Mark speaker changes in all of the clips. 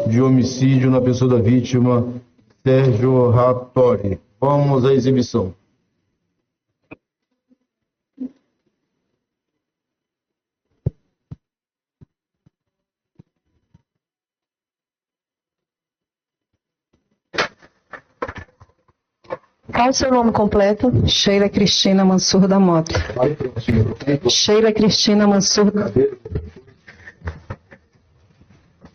Speaker 1: de homicídio na pessoa da vítima, Sérgio Rattori. Vamos à exibição.
Speaker 2: Qual o seu nome completo?
Speaker 3: Sheila Cristina Mansur da Mota. Sheila Cristina Mansur.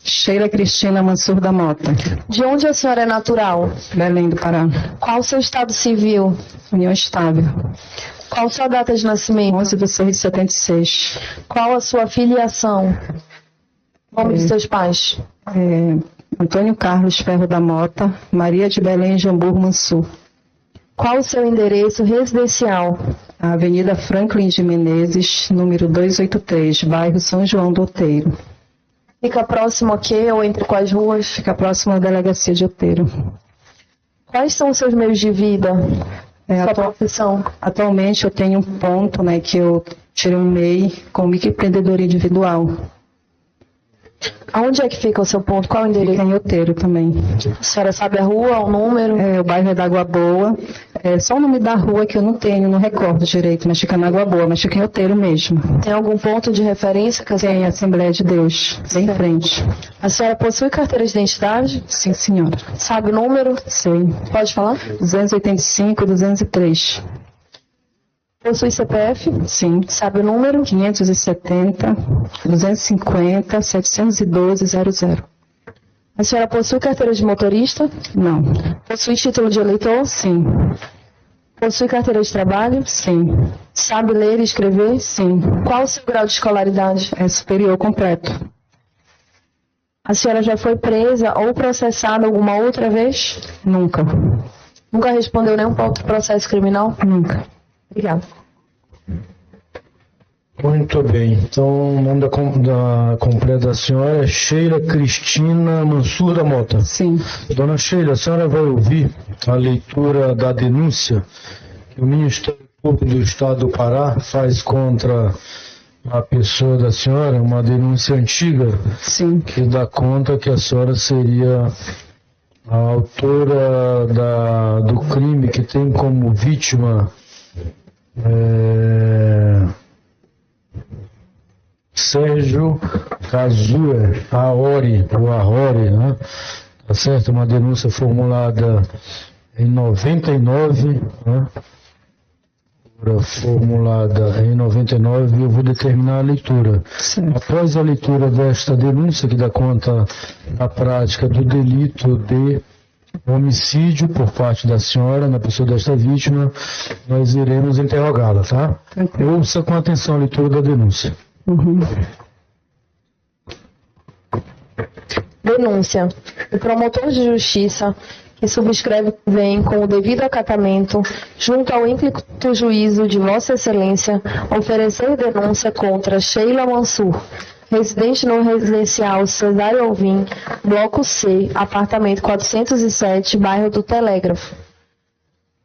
Speaker 3: Sheila Cristina Mansur da Mota.
Speaker 2: De onde a senhora é natural?
Speaker 3: Belém do Pará.
Speaker 2: Qual o seu estado civil?
Speaker 3: União estável.
Speaker 2: Qual sua data de nascimento?
Speaker 3: 11/6/76.
Speaker 2: Qual a sua filiação? Nome de seus pais?
Speaker 3: Antônio Carlos Ferro da Mota, Maria de Belém Jamburgo Mansur.
Speaker 2: Qual o seu endereço residencial?
Speaker 3: A Avenida Franklin de Menezes, número 283, bairro São João do Outeiro.
Speaker 2: Fica próximo a quê ou entre quais ruas?
Speaker 3: Fica próximo à delegacia de Outeiro.
Speaker 2: Quais são os seus meios de vida? Sua profissão?
Speaker 3: Atualmente eu tenho um ponto, que eu tirei um MEI com microempreendedor individual.
Speaker 2: Aonde é que fica o seu ponto? Qual o endereço?
Speaker 3: Fica em Outeiro também.
Speaker 2: A senhora sabe a rua, o número?
Speaker 3: O bairro é da Água Boa. Só o nome da rua que eu não tenho, não recordo direito, mas fica na Água Boa, mas fica em Outeiro mesmo.
Speaker 2: Tem algum ponto de referência?
Speaker 3: Tem, Assembleia de Deus, bem em frente.
Speaker 2: A senhora possui carteira de identidade?
Speaker 3: Sim, senhora.
Speaker 2: Sabe o número?
Speaker 3: Sei.
Speaker 2: Pode falar?
Speaker 3: 285-203.
Speaker 2: Possui CPF?
Speaker 3: Sim.
Speaker 2: Sabe o número?
Speaker 3: 570-250-712-00.
Speaker 2: A senhora possui carteira de motorista?
Speaker 3: Não.
Speaker 2: Possui título de eleitor?
Speaker 3: Sim.
Speaker 2: Possui carteira de trabalho?
Speaker 3: Sim.
Speaker 2: Sabe ler e escrever?
Speaker 3: Sim.
Speaker 2: Qual o seu grau de escolaridade?
Speaker 3: É superior completo.
Speaker 2: A senhora já foi presa ou processada alguma outra vez?
Speaker 3: Nunca.
Speaker 2: Nunca respondeu nenhum outro processo criminal?
Speaker 3: Nunca.
Speaker 2: Obrigada.
Speaker 4: Muito bem. Então, o nome da completa da senhora é Sheila Cristina Mansur da Mota.
Speaker 3: Sim.
Speaker 4: Dona Sheila, a senhora vai ouvir a leitura da denúncia que o Ministério Público do Estado do Pará faz contra a pessoa da senhora, uma denúncia antiga.
Speaker 3: Sim.
Speaker 4: Que dá conta que a senhora seria a autora do crime que tem como vítima Sérgio Kazue Aori, né? Tá certo? Uma denúncia formulada em 99, né? Formulada em 99, eu vou determinar a leitura.
Speaker 3: Sim.
Speaker 4: Após a leitura desta denúncia, que dá conta da prática do delito de homicídio por parte da senhora na pessoa desta vítima, nós iremos interrogá-la, tá? Ouça com atenção a leitura da denúncia.
Speaker 3: Uhum.
Speaker 2: Denúncia. O promotor de justiça que subscreve vem com o devido acatamento, junto ao ímplito juízo de Vossa Excelência, oferecer denúncia contra Sheila Mansur, residente no residencial Cesário Alvim, bloco C, apartamento 407, bairro do Telégrafo.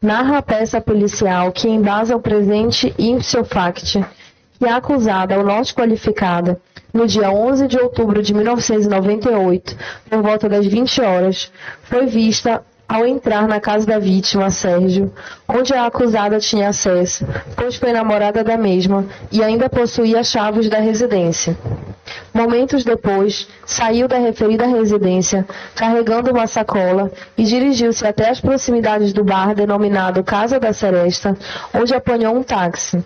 Speaker 2: Narra a peça policial que embasa o presente ipso facto que a acusada, ou norte qualificada, no dia 11 de outubro de 1998, por volta das 20 horas, foi vista ao entrar na casa da vítima, Sérgio, onde a acusada tinha acesso, pois foi namorada da mesma e ainda possuía chaves da residência. Momentos depois, saiu da referida residência, carregando uma sacola, e dirigiu-se até as proximidades do bar denominado Casa da Seresta, onde apanhou um táxi.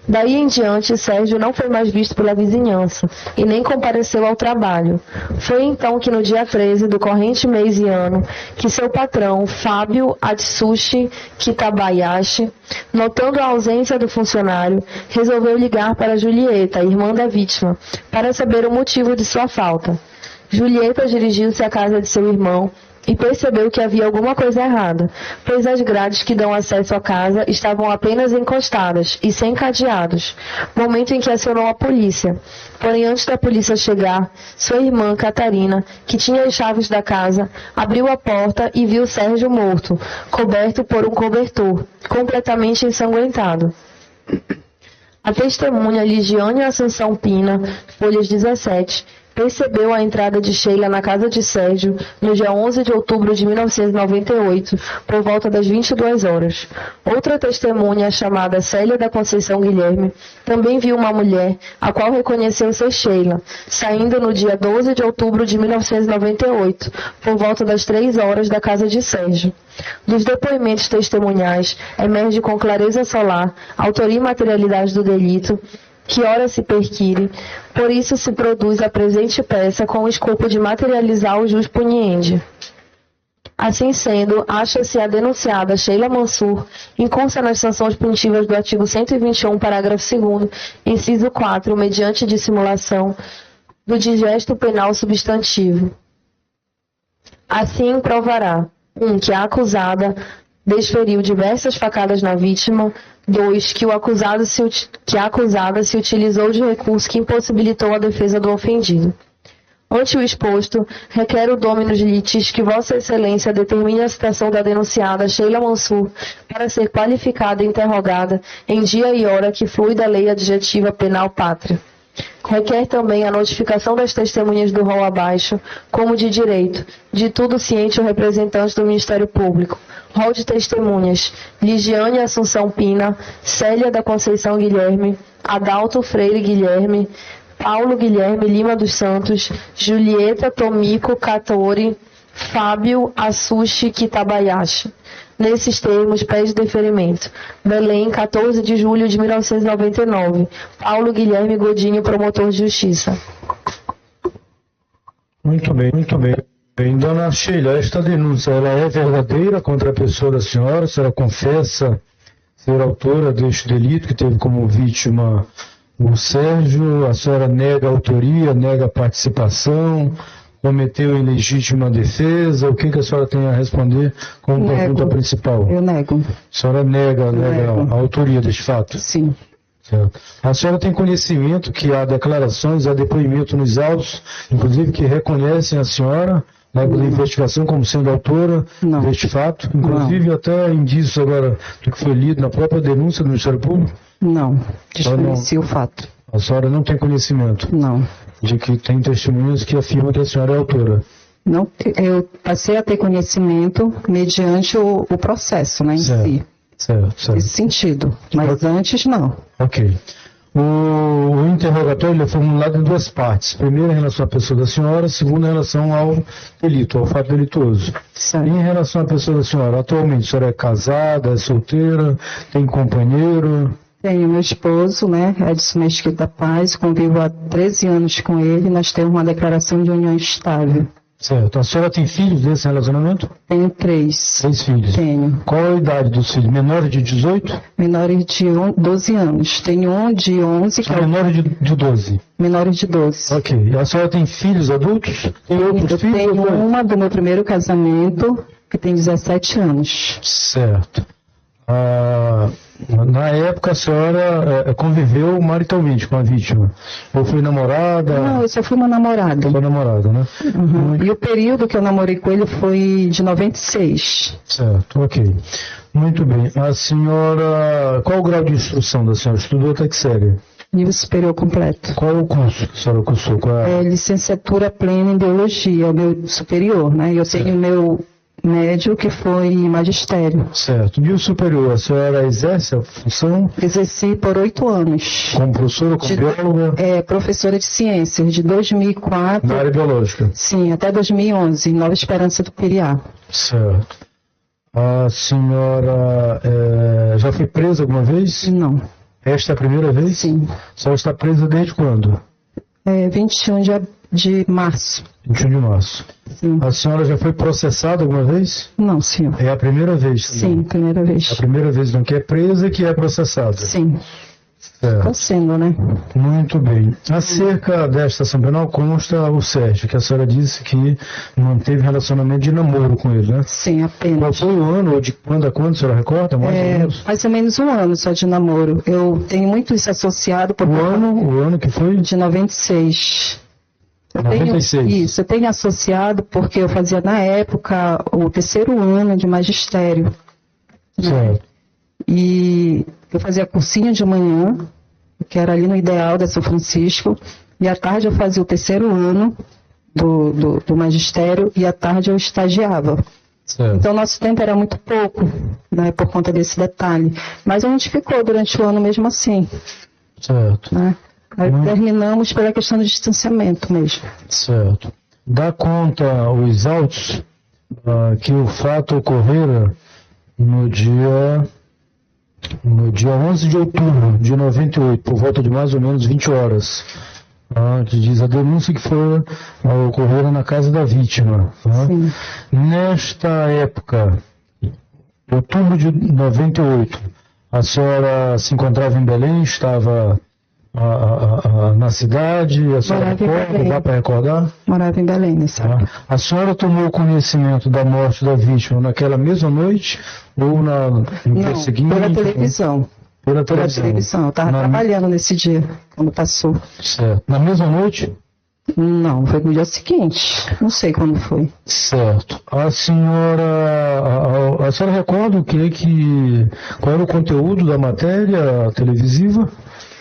Speaker 2: Daí em diante, Sérgio não foi mais visto pela vizinhança e nem compareceu ao trabalho. Foi então que no dia 13 do corrente mês e ano, que seu patrão, Fábio Atsushi Kitabayashi, notando a ausência do funcionário, resolveu ligar para Julieta, irmã da vítima, para saber o motivo de sua falta. Julieta dirigiu-se à casa de seu irmão e percebeu que havia alguma coisa errada, pois as grades que dão acesso à casa estavam apenas encostadas e sem cadeados, momento em que acionou a polícia. Porém, antes da polícia chegar, sua irmã, Catarina, que tinha as chaves da casa, abriu a porta e viu Sérgio morto, coberto por um cobertor, completamente ensanguentado. A testemunha Ligiane Assunção Pina, folhas 17, percebeu a entrada de Sheila na casa de Sérgio no dia 11 de outubro de 1998, por volta das 22 horas. Outra testemunha, chamada Célia da Conceição Guilherme, também viu uma mulher, a qual reconheceu ser Sheila, saindo no dia 12 de outubro de 1998, por volta das 3 horas da casa de Sérgio. Dos depoimentos testemunhais, emerge com clareza solar a autoria e materialidade do delito, que ora se perquire, por isso se produz a presente peça com o escopo de materializar o jus puniendi. Assim sendo, acha-se a denunciada Sheila Mansur incursa nas sanções punitivas do artigo 121, parágrafo 2º, inciso 4, mediante dissimulação do digesto penal substantivo. Assim provará: 1. Que a acusada desferiu diversas facadas na vítima. 2. Que a acusada se utilizou de recurso que impossibilitou a defesa do ofendido. Ante o exposto, requer o dominus litis que Vossa Excelência determine a citação da denunciada Sheila Mansur para ser qualificada e interrogada em dia e hora que flui da lei adjetiva penal pátria. Requer também a notificação das testemunhas do rol abaixo, como de direito, de tudo ciente o representante do Ministério Público. Rol de testemunhas: Ligiane Assunção Pina, Célia da Conceição Guilherme, Adalto Freire Guilherme, Paulo Guilherme Lima dos Santos, Julieta Tomiko Katori, Fábio Assushi Kitabayashi. Nesses termos, pede deferimento: Belém, 14 de julho de 1999. Paulo Guilherme Godinho, promotor de justiça.
Speaker 4: Muito bem, muito bem. Bem, dona Sheila, esta denúncia ela é verdadeira contra a pessoa da senhora? A senhora confessa ser autora deste delito que teve como vítima o Sérgio? A senhora nega a autoria, nega a participação, cometeu ilegítima defesa? O que a senhora tem a responder como pergunta principal?
Speaker 3: Eu nego.
Speaker 4: A senhora nega a autoria deste fato?
Speaker 3: Sim.
Speaker 4: Certo. A senhora tem conhecimento que há declarações, há depoimento nos autos, inclusive que reconhecem a senhora na investigação como sendo autora deste fato, inclusive até indícios agora do que foi lido na própria denúncia do Ministério Público?
Speaker 3: Não, desconheci o fato.
Speaker 4: A senhora não tem conhecimento?
Speaker 3: Não.
Speaker 4: De que tem testemunhas que afirmam que a senhora é autora?
Speaker 3: Não, eu passei a ter conhecimento mediante o processo, né, em si.
Speaker 4: Certo.
Speaker 3: Nesse sentido, mas antes não.
Speaker 4: Ok. O interrogatório ele é formulado em duas partes. Primeiro, em relação à pessoa da senhora. Segundo, em relação ao delito, ao fato delituoso.
Speaker 3: Certo.
Speaker 4: Em relação à pessoa da senhora, atualmente a senhora é casada, é solteira, tem companheiro?
Speaker 3: Tenho meu esposo, né, Edson Mesquita Paz, convivo há 13 anos com ele, nós temos uma declaração de união estável.
Speaker 4: Certo. A senhora tem filhos desse relacionamento?
Speaker 3: Tenho 3.
Speaker 4: 3 filhos.
Speaker 3: Tenho.
Speaker 4: Qual a idade dos filhos? Menores de 18?
Speaker 3: Menores de 12 anos. Tenho um de 11. Que
Speaker 4: menores de 12?
Speaker 3: Menores de 12.
Speaker 4: Ok. A senhora tem filhos adultos? Tem outros filhos?
Speaker 3: Eu tenho uma do meu primeiro casamento, que tem 17 anos.
Speaker 4: Certo. Na época a senhora conviveu maritalmente com a vítima? Ou foi namorada?
Speaker 3: Não, eu só fui uma namorada.
Speaker 4: Foi namorada, né?
Speaker 3: Uhum. E o período que eu namorei com ele foi de 96.
Speaker 4: Certo, ok. Muito bem. A senhora, qual o grau de instrução da senhora? Estudou até que série?
Speaker 3: Nível superior completo.
Speaker 4: Qual o curso que a senhora cursou?
Speaker 3: Licenciatura plena em biologia, o meu superior, né? Eu tenho meu médio, que foi magistério.
Speaker 4: Certo. E o superior, a senhora exerce a função?
Speaker 3: Exerci por 8 anos.
Speaker 4: Como professora, como bióloga?
Speaker 3: Professora de ciências, de 2004...
Speaker 4: Na área biológica?
Speaker 3: Sim, até 2011, em Nova Esperança do Piriá.
Speaker 4: Certo. A senhora já foi presa alguma vez?
Speaker 3: Não.
Speaker 4: Esta é a primeira vez?
Speaker 3: Sim.
Speaker 4: A senhora está presa desde quando?
Speaker 3: 21 de março.
Speaker 4: 21 de março.
Speaker 3: Sim.
Speaker 4: A senhora já foi processada alguma vez?
Speaker 3: Não, senhor.
Speaker 4: É a primeira vez?
Speaker 3: Sim, primeira vez.
Speaker 4: É a primeira vez não que é presa e que é processada?
Speaker 3: Sim.
Speaker 4: Está
Speaker 3: sendo, né?
Speaker 4: Muito bem. Acerca desta ação penal consta o Sérgio, que a senhora disse que manteve relacionamento de namoro com ele, né?
Speaker 3: Sim, apenas.
Speaker 4: Qual foi o ano ou de quando a quando a senhora recorda?
Speaker 3: Mais ou menos 1 ano só de namoro. Eu tenho muito isso associado.
Speaker 4: O ano que foi?
Speaker 3: De 96.
Speaker 4: 96.
Speaker 3: Eu tenho associado porque eu fazia na época o 3º ano de magistério.
Speaker 4: Certo.
Speaker 3: E eu fazia cursinho de manhã, que era ali no Ideal da São Francisco, E à tarde eu fazia o 3º ano do magistério e à tarde eu estagiava.
Speaker 4: Certo.
Speaker 3: Então, nosso tempo era muito pouco, né, por conta desse detalhe. Mas a gente ficou durante o ano mesmo assim,
Speaker 4: Certo.
Speaker 3: né? Aí terminamos pela questão do distanciamento mesmo.
Speaker 4: Certo. Dá conta os autos que o fato ocorrera no dia 11 de outubro de 98, por volta de mais ou menos 20 horas. Que diz a denúncia que foi ocorrera na casa da vítima.
Speaker 3: Sim.
Speaker 4: Nesta época, outubro de 98, a senhora se encontrava em Belém, estava na cidade, a senhora
Speaker 3: Morava em
Speaker 4: recorda,
Speaker 3: Belém.
Speaker 4: dá para recordar?
Speaker 3: Morava em Belém nessa época.
Speaker 4: A senhora tomou conhecimento da morte da vítima naquela mesma noite ou no dia
Speaker 3: Não,
Speaker 4: seguinte?
Speaker 3: pela televisão.
Speaker 4: Pela
Speaker 3: Pela
Speaker 4: televisão.
Speaker 3: televisão. Eu estava
Speaker 4: Na-
Speaker 3: trabalhando nesse dia, quando passou.
Speaker 4: Certo. Na mesma noite?
Speaker 3: Não, foi no dia seguinte. Não sei quando foi.
Speaker 4: Certo. A senhora recorda qual era o conteúdo da matéria televisiva?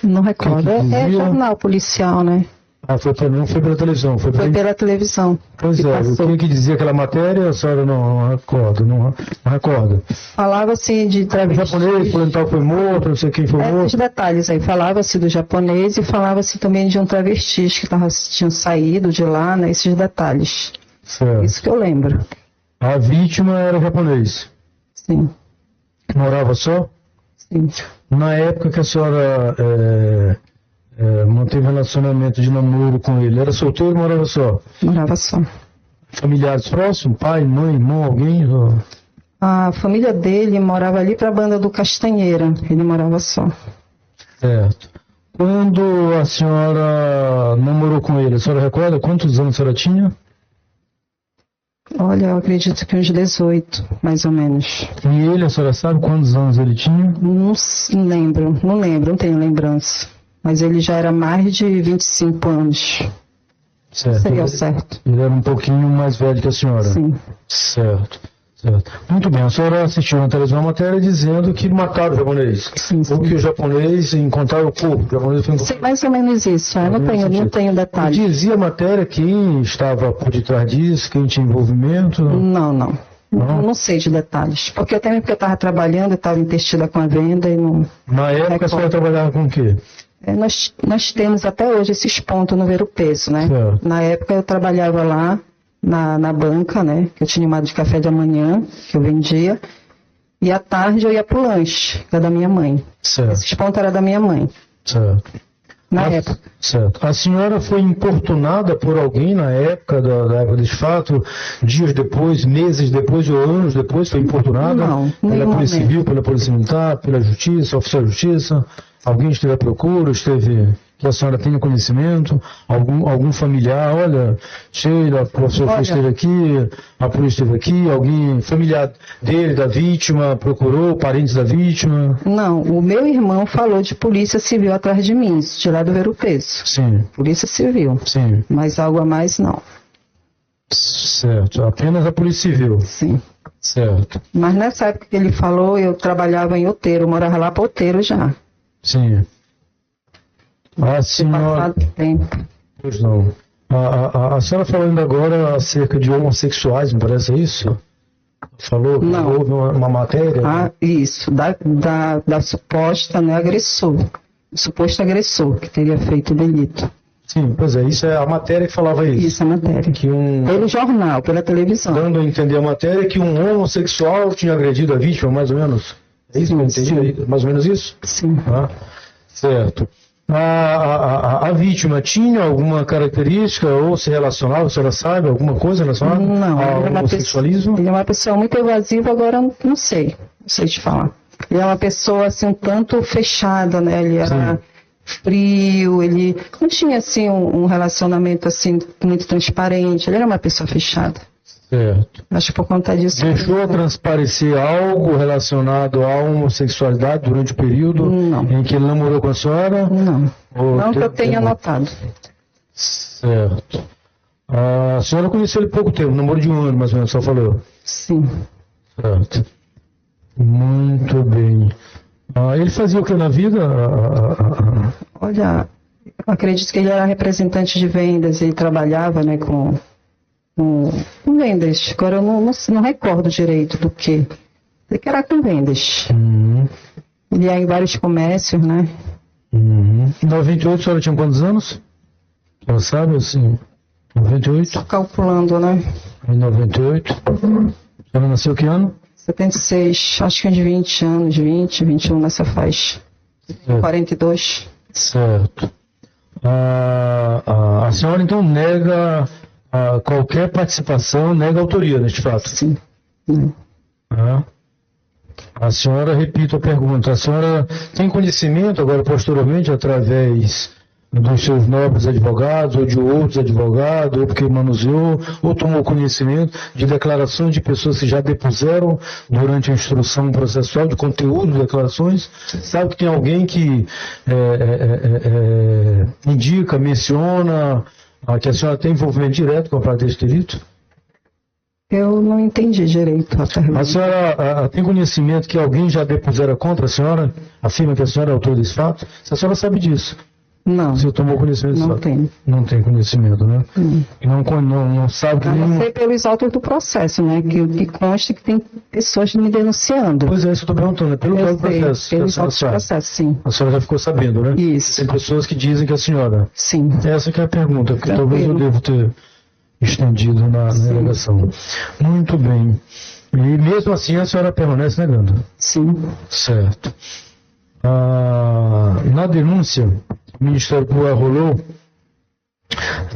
Speaker 3: Não recordo.
Speaker 4: que
Speaker 3: É
Speaker 4: dizia?
Speaker 3: jornal policial, né?
Speaker 4: Não foi pela televisão, foi
Speaker 3: Foi pela televisão.
Speaker 4: Pois
Speaker 3: que
Speaker 4: é,
Speaker 3: passou.
Speaker 4: o que dizia aquela matéria, a senhora não recorda, não recorda.
Speaker 3: Falava-se de
Speaker 4: O
Speaker 3: travesti.
Speaker 4: japonês, fulano tal foi morto, não sei quem foi
Speaker 3: Esses
Speaker 4: morto.
Speaker 3: detalhes aí. Falava-se do japonês e falava-se também de um travesti que tinham saído de lá, né? Esses detalhes.
Speaker 4: Certo.
Speaker 3: Isso que eu lembro.
Speaker 4: A vítima era japonês.
Speaker 3: Sim,
Speaker 4: Morava só?
Speaker 3: sim.
Speaker 4: Na época que a senhora manteve relacionamento de namoro com ele, era solteiro ou morava só?
Speaker 3: Morava só.
Speaker 4: Familiares próximos? Pai, mãe, irmão, alguém?
Speaker 3: A família dele morava ali para a banda do Castanheira. Ele morava só.
Speaker 4: Certo. Quando a senhora namorou com ele, a senhora recorda quantos anos a senhora tinha?
Speaker 3: Olha, eu acredito que uns 18, mais ou menos.
Speaker 4: E ele, a senhora sabe quantos anos ele tinha?
Speaker 3: Não lembro, não tenho lembrança. Mas ele já era mais de 25 anos.
Speaker 4: Certo.
Speaker 3: Seria o certo.
Speaker 4: Ele era um pouquinho mais velho que a senhora?
Speaker 3: Sim.
Speaker 4: Certo. Muito bem, a senhora assistiu na televisão uma matéria dizendo que mataram o japonês.
Speaker 3: Sim, sim.
Speaker 4: Ou que o japonês encontraram o corpo. O japonês foi
Speaker 3: Sei mais ou menos isso. Eu não tenho
Speaker 4: E
Speaker 3: detalhes.
Speaker 4: dizia a matéria quem estava por detrás disso, quem tinha envolvimento.
Speaker 3: Não. Não sei de detalhes. Porque até mesmo porque eu estava trabalhando, eu estava intestida com a venda e não.
Speaker 4: Na época a senhora trabalhava com o quê?
Speaker 3: Nós temos até hoje esses pontos no Ver o Peso, né?
Speaker 4: Certo.
Speaker 3: Na época eu trabalhava lá na banca, né? Que eu tinha uma de café de manhã, que eu vendia. E à tarde eu ia pro lanche, que era da minha mãe.
Speaker 4: Certo.
Speaker 3: Esses pontos eram da minha mãe,
Speaker 4: Certo.
Speaker 3: na época.
Speaker 4: Certo. A senhora foi importunada por alguém na época da época desse fato, dias depois, meses depois ou anos depois, foi importunada?
Speaker 3: Não,
Speaker 4: pela
Speaker 3: nenhum
Speaker 4: Polícia
Speaker 3: momento.
Speaker 4: Civil, pela Polícia Militar, pela Justiça, oficial de Justiça? Alguém esteve à procura, que a senhora tenha conhecimento? Algum familiar? Olha, Sheila, o professor esteve aqui, a polícia esteve aqui, alguém familiar dele, da vítima, procurou, parentes da vítima?
Speaker 3: Não, o meu irmão falou de polícia civil atrás de mim, de lá do Ver o Peso.
Speaker 4: Sim,
Speaker 3: Polícia civil.
Speaker 4: sim.
Speaker 3: Mas algo a mais, não.
Speaker 4: Certo. Apenas a Polícia Civil.
Speaker 3: Sim.
Speaker 4: Certo.
Speaker 3: Mas nessa época que ele falou, eu trabalhava em Outeiro, eu morava lá para Outeiro já.
Speaker 4: Sim. A senhora.
Speaker 3: Passado tempo.
Speaker 4: Pois não. A senhora falando agora acerca de homossexuais, me parece isso? Falou que
Speaker 3: Não.
Speaker 4: houve uma matéria?
Speaker 3: Ah, isso, da suposta, né, agressor. O suposto agressor que teria feito o delito.
Speaker 4: Sim, pois é, isso é a matéria que falava isso.
Speaker 3: Isso é matéria.
Speaker 4: Que
Speaker 3: Pelo jornal, pela televisão.
Speaker 4: dando a entender a matéria, que um homossexual tinha agredido a vítima, mais ou menos. É isso que eu entendi? Mais ou menos isso?
Speaker 3: Sim.
Speaker 4: Ah, certo. A vítima tinha alguma característica ou se relacionava, a senhora sabe, alguma coisa relacionada
Speaker 3: Não,
Speaker 4: ao homossexualismo?
Speaker 3: ele é uma pessoa muito evasiva, agora não sei te falar. Ele é uma pessoa assim um tanto fechada, né? Ele era frio, ele não tinha assim um relacionamento assim muito transparente, ele era uma pessoa fechada.
Speaker 4: Certo.
Speaker 3: Acho que por conta disso.
Speaker 4: Deixou transparecer algo relacionado à homossexualidade durante o período
Speaker 3: Não.
Speaker 4: em que ele namorou com a senhora?
Speaker 3: Não.
Speaker 4: Ou
Speaker 3: Não que eu
Speaker 4: teve-
Speaker 3: tenha notado.
Speaker 4: Certo. A senhora conheceu ele há pouco tempo, namoro de um ano, mais ou menos, só falou.
Speaker 3: Sim.
Speaker 4: Certo. Muito bem. Ele fazia o que na vida?
Speaker 3: Olha, Eu acredito que ele era representante de vendas, ele trabalhava, né, com vendas. Agora eu não recordo direito do que. Sei que era com vendas. Ele ia em vários comércios, né?
Speaker 4: Em 98 a senhora tinha quantos anos? Ela sabe, assim, 98?
Speaker 3: Só calculando, né?
Speaker 4: Em 98. A senhora nasceu que ano?
Speaker 3: 76, acho que é de 20 anos, 20, 21 nessa faixa. 42.
Speaker 4: Certo. A senhora então nega qualquer participação, nega a autoria neste fato?
Speaker 3: Sim. Né?
Speaker 4: A senhora, repito a pergunta, a senhora tem conhecimento agora posteriormente através dos seus nobres advogados ou de outros advogados, ou porque manuseou, ou tomou conhecimento de declarações de pessoas que já depuseram durante a instrução processual, de conteúdo de declarações? Sabe que tem alguém que indica, menciona que a senhora tem envolvimento direto com a prática desse delito?
Speaker 3: Eu não entendi direito a pergunta.
Speaker 4: A senhora tem conhecimento que alguém já depusera contra a senhora? Afirma que a senhora é autor desse fato? Se a senhora sabe disso?
Speaker 3: Não.
Speaker 4: Você tomou conhecimento disso?
Speaker 3: Não tenho.
Speaker 4: Não tem conhecimento, né? Não sabe que
Speaker 3: A
Speaker 4: nenhum...
Speaker 3: não ser pelos autos do processo, né? Que consta que tem pessoas me denunciando.
Speaker 4: Pois é, isso que eu estou perguntando, é pelo
Speaker 3: Eu
Speaker 4: próprio
Speaker 3: sei,
Speaker 4: processo.
Speaker 3: pelos autos do processo, sim.
Speaker 4: A senhora já ficou sabendo, né?
Speaker 3: Isso.
Speaker 4: Tem pessoas que dizem que a senhora...
Speaker 3: Sim.
Speaker 4: Essa que é a pergunta, porque
Speaker 3: Tranquilo.
Speaker 4: talvez eu devo ter estendido na alegação. Muito bem. E mesmo assim a senhora permanece negando?
Speaker 3: Sim.
Speaker 4: Certo. Na denúncia, o Ministério Público arrolou,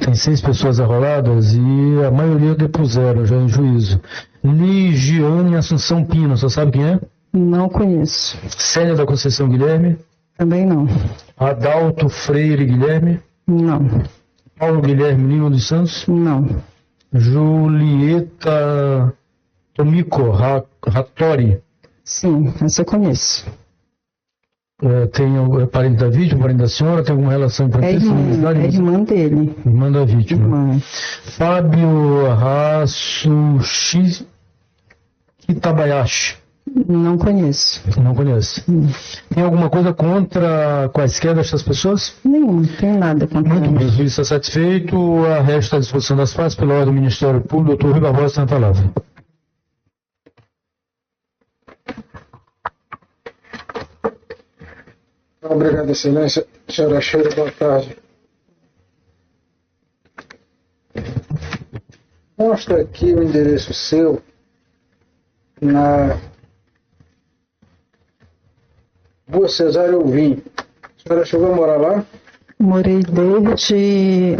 Speaker 4: tem 6 pessoas arroladas e a maioria depuseram já em juízo. Ligiane Assunção Pino, você sabe quem é?
Speaker 3: Não conheço.
Speaker 4: Célia da Conceição Guilherme?
Speaker 3: Também não.
Speaker 4: Adalto Freire Guilherme?
Speaker 3: Não.
Speaker 4: Paulo Guilherme Lima dos Santos?
Speaker 3: Não.
Speaker 4: Julieta Tomiko Rattori?
Speaker 3: Sim, essa eu conheço.
Speaker 4: Tem parente da vítima, parente da senhora? Tem alguma relação
Speaker 3: É
Speaker 4: importante?
Speaker 3: irmã dele.
Speaker 4: Irmã da vítima.
Speaker 3: Irmã.
Speaker 4: Fábio Hatsushi Kitabayashi.
Speaker 3: Não conheço.
Speaker 4: Não conhece. Tem alguma coisa contra quaisquer destas pessoas?
Speaker 3: Nenhum, tem nada contra
Speaker 4: Muito bem, o
Speaker 3: eles.
Speaker 4: juiz está satisfeito. A resta à disposição das partes pela ordem do Ministério Público. Doutor Rui Barbosa tem a palavra.
Speaker 5: Obrigado, Excelência. Senhora Cheira, boa tarde. Consta aqui o endereço seu na Rua Cesário Alvim. A senhora chegou a morar lá?
Speaker 3: Morei desde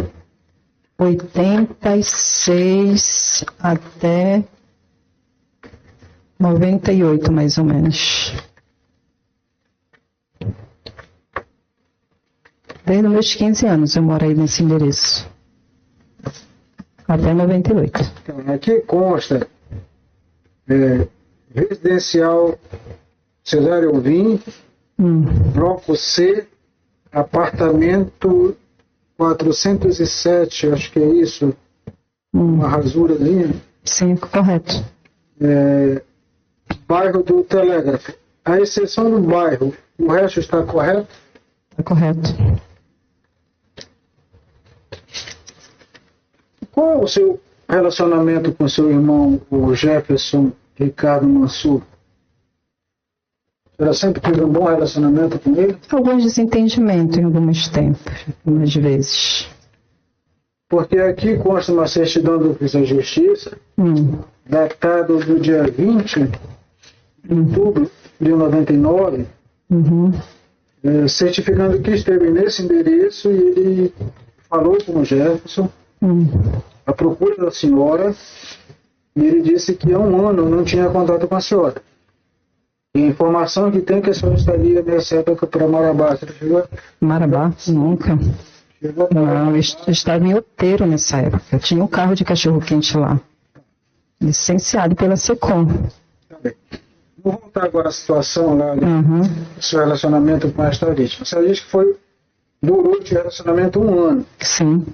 Speaker 3: 86 até 98, mais ou menos. Desde os meus 15 anos eu morei nesse endereço. Até 98.
Speaker 5: Então, aqui consta residencial Cesário Alvim, bloco C, apartamento 407, acho que é isso, uma rasurazinha.
Speaker 3: Sim, correto.
Speaker 5: Bairro do Telégrafo. A exceção do bairro, o resto está correto?
Speaker 3: Está correto.
Speaker 5: Qual é o seu relacionamento com seu irmão, o Jefferson Ricardo Mansur? Ela sempre teve um bom relacionamento com ele?
Speaker 3: Alguns desentendimentos em alguns tempos, algumas vezes.
Speaker 5: Porque aqui consta uma certidão do Ofício da Justiça, datado do dia 20 de outubro de 99, certificando que esteve nesse endereço e ele falou com o Jefferson à procura da senhora e ele disse que há um ano não tinha contato com a senhora. E a informação que tem é que a senhora estaria nessa época para Marabá. Você chegou?
Speaker 3: Marabá? Nunca.
Speaker 5: Chegou?
Speaker 3: Não, eu estava em Outeiro nessa época. Eu tinha um carro de cachorro-quente lá. Licenciado pela SECOM.
Speaker 5: Tá bem. Vou voltar agora à situação lá do seu relacionamento com esta vítima. Você disse que durou de relacionamento 1 ano.
Speaker 3: Sim.